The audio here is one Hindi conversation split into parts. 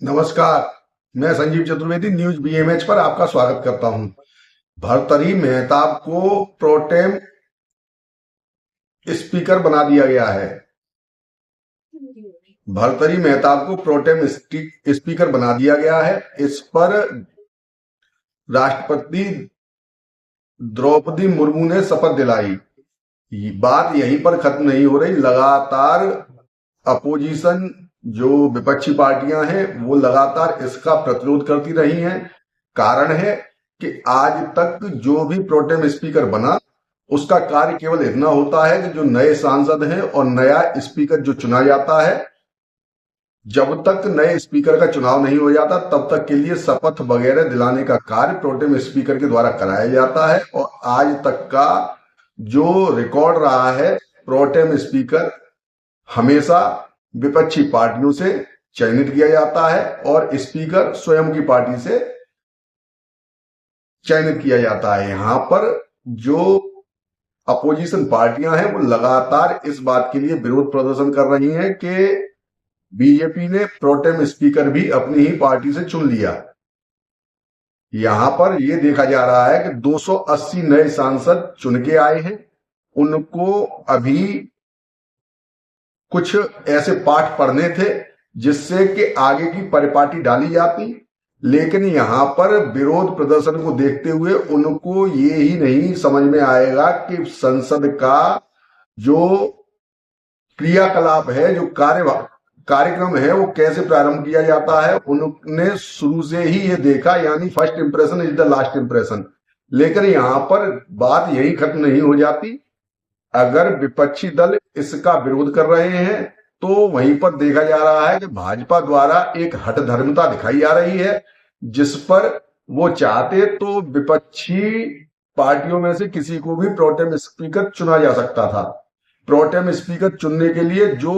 नमस्कार। मैं संजीव चतुर्वेदी न्यूज बीएमएच पर आपका स्वागत करता हूं। भर्तृहरि मेहताब को प्रोटेम स्पीकर बना दिया गया है। भर्तृहरि मेहताब को प्रोटेम स्पीकर बना दिया गया है। इस पर राष्ट्रपति द्रौपदी मुर्मू ने शपथ दिलाई। बात यहीं पर खत्म नहीं हो रही। लगातार अपोजिशन जो विपक्षी पार्टियां हैं वो लगातार इसका प्रतिरोध करती रही हैं। कारण है कि आज तक जो भी प्रोटेम स्पीकर बना उसका कार्य केवल इतना होता है कि जो नए सांसद हैं और नया स्पीकर जो चुना जाता है, जब तक नए स्पीकर का चुनाव नहीं हो जाता तब तक के लिए शपथ वगैरह दिलाने का कार्य प्रोटेम स्पीकर के द्वारा कराया जाता है। और आज तक का जो रिकॉर्ड रहा है, प्रोटेम स्पीकर हमेशा विपक्षी पार्टियों से चयनित किया जाता है और स्पीकर स्वयं की पार्टी से चयनित किया जाता है। यहां पर जो अपोजिशन पार्टियां हैं वो लगातार इस बात के लिए विरोध प्रदर्शन कर रही हैं कि बीजेपी ने प्रोटेम स्पीकर भी अपनी ही पार्टी से चुन लिया। यहां पर यह देखा जा रहा है कि 280 नए सांसद चुन के आए हैं। उनको अभी कुछ ऐसे पाठ पढ़ने थे जिससे कि आगे की परिपाटी डाली जाती, लेकिन यहां पर विरोध प्रदर्शन को देखते हुए उनको ये ही नहीं समझ में आएगा कि संसद का जो क्रियाकलाप है, जो कार्यक्रम है वो कैसे प्रारंभ किया जाता है। उन्होंने शुरू से ही ये देखा, यानी first impression is the last impression. लेकिन यहां पर बात यही खत्म नहीं हो जाती। अगर विपक्षी दल इसका विरोध कर रहे हैं तो वहीं पर देखा जा रहा है कि भाजपा द्वारा एक हठधर्मिता दिखाई जा रही है, जिस पर वो चाहते तो विपक्षी पार्टियों में से किसी को भी प्रोटेम स्पीकर चुना जा सकता था। प्रोटेम स्पीकर चुनने के लिए जो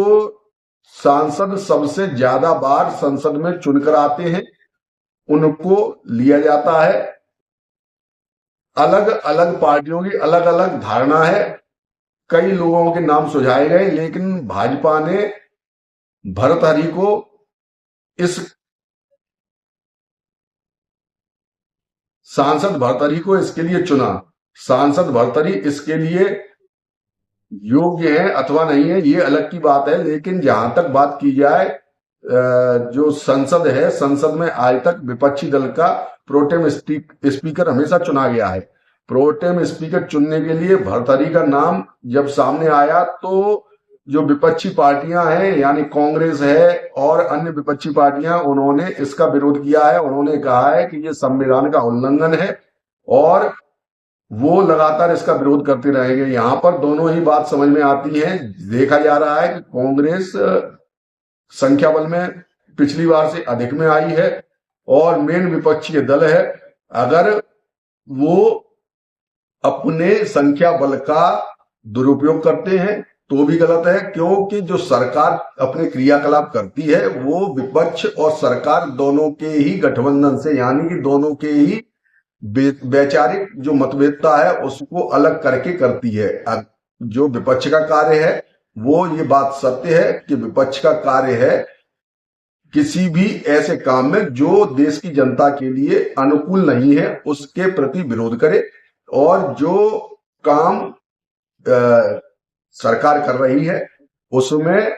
सांसद सबसे ज्यादा बार संसद में चुनकर आते हैं उनको लिया जाता है। अलग अलग पार्टियों की अलग अलग धारणा है, कई लोगों के नाम सुझाए गए, लेकिन भाजपा ने भर्तृहरि को इस सांसद भर्तृहरि को इसके लिए चुना। सांसद भर्तृहरि इसके लिए योग्य है अथवा नहीं है ये अलग की बात है, लेकिन जहां तक बात की जाए जो संसद है, संसद में आज तक विपक्षी दल का प्रोटेम स्पीकर हमेशा चुना गया है। प्रोटेम स्पीकर चुनने के लिए भर्तृहरि का नाम जब सामने आया तो जो विपक्षी पार्टियां हैं यानी कांग्रेस है और अन्य विपक्षी पार्टियां, उन्होंने इसका विरोध किया है। उन्होंने कहा है कि ये संविधान का उल्लंघन है और वो लगातार इसका विरोध करते रहेंगे। यहां पर दोनों ही बात समझ में आती है। देखा जा रहा है कि कांग्रेस संख्या बल में पिछली बार से अधिक में आई है और मेन विपक्षी दल है। अगर वो अपने संख्या बल का दुरुपयोग करते हैं तो भी गलत है, क्योंकि जो सरकार अपने क्रियाकलाप करती है वो विपक्ष और सरकार दोनों के ही गठबंधन से, यानी कि दोनों के ही वैचारिक जो मतभेदता है उसको अलग करके करती है। जो विपक्ष का कार्य है वो ये बात सत्य है कि विपक्ष का कार्य है किसी भी ऐसे काम में जो देश की जनता के लिए अनुकूल नहीं है उसके प्रति विरोध करे, और जो काम सरकार कर रही है उसमें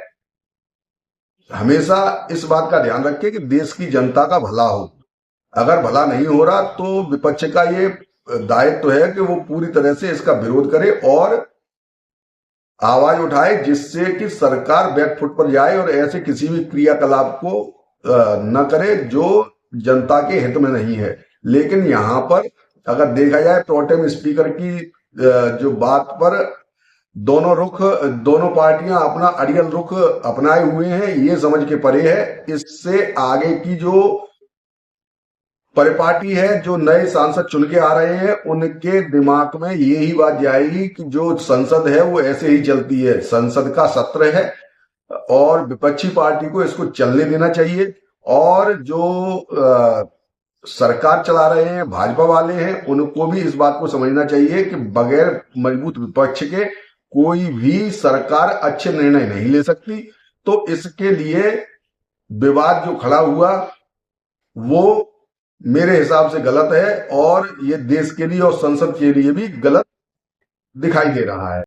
हमेशा इस बात का ध्यान रखे कि देश की जनता का भला हो। अगर भला नहीं हो रहा तो विपक्ष का ये दायित्व है कि वो पूरी तरह से इसका विरोध करे और आवाज उठाए, जिससे कि सरकार बैकफुट पर जाए और ऐसे किसी भी क्रियाकलाप को न करे जो जनता के हित में नहीं है। लेकिन यहां पर अगर देखा जाए प्रोटेम स्पीकर की जो बात पर दोनों पार्टियां अपना अड़ियल रुख अपनाए हुए हैं, ये समझ के परे है। इससे आगे की जो परिपाटी है, जो नए सांसद चुन के आ रहे हैं उनके दिमाग में यही बात जाएगी कि जो संसद है वो ऐसे ही चलती है, संसद का सत्र है और विपक्षी पार्टी को इसको चलने देना चाहिए। और जो सरकार चला रहे हैं भाजपा वाले हैं, उनको भी इस बात को समझना चाहिए कि बगैर मजबूत विपक्ष के कोई भी सरकार अच्छे निर्णय नहीं ले सकती। तो इसके लिए विवाद जो खड़ा हुआ वो मेरे हिसाब से गलत है और ये देश के लिए और संसद के लिए भी गलत दिखाई दे रहा है।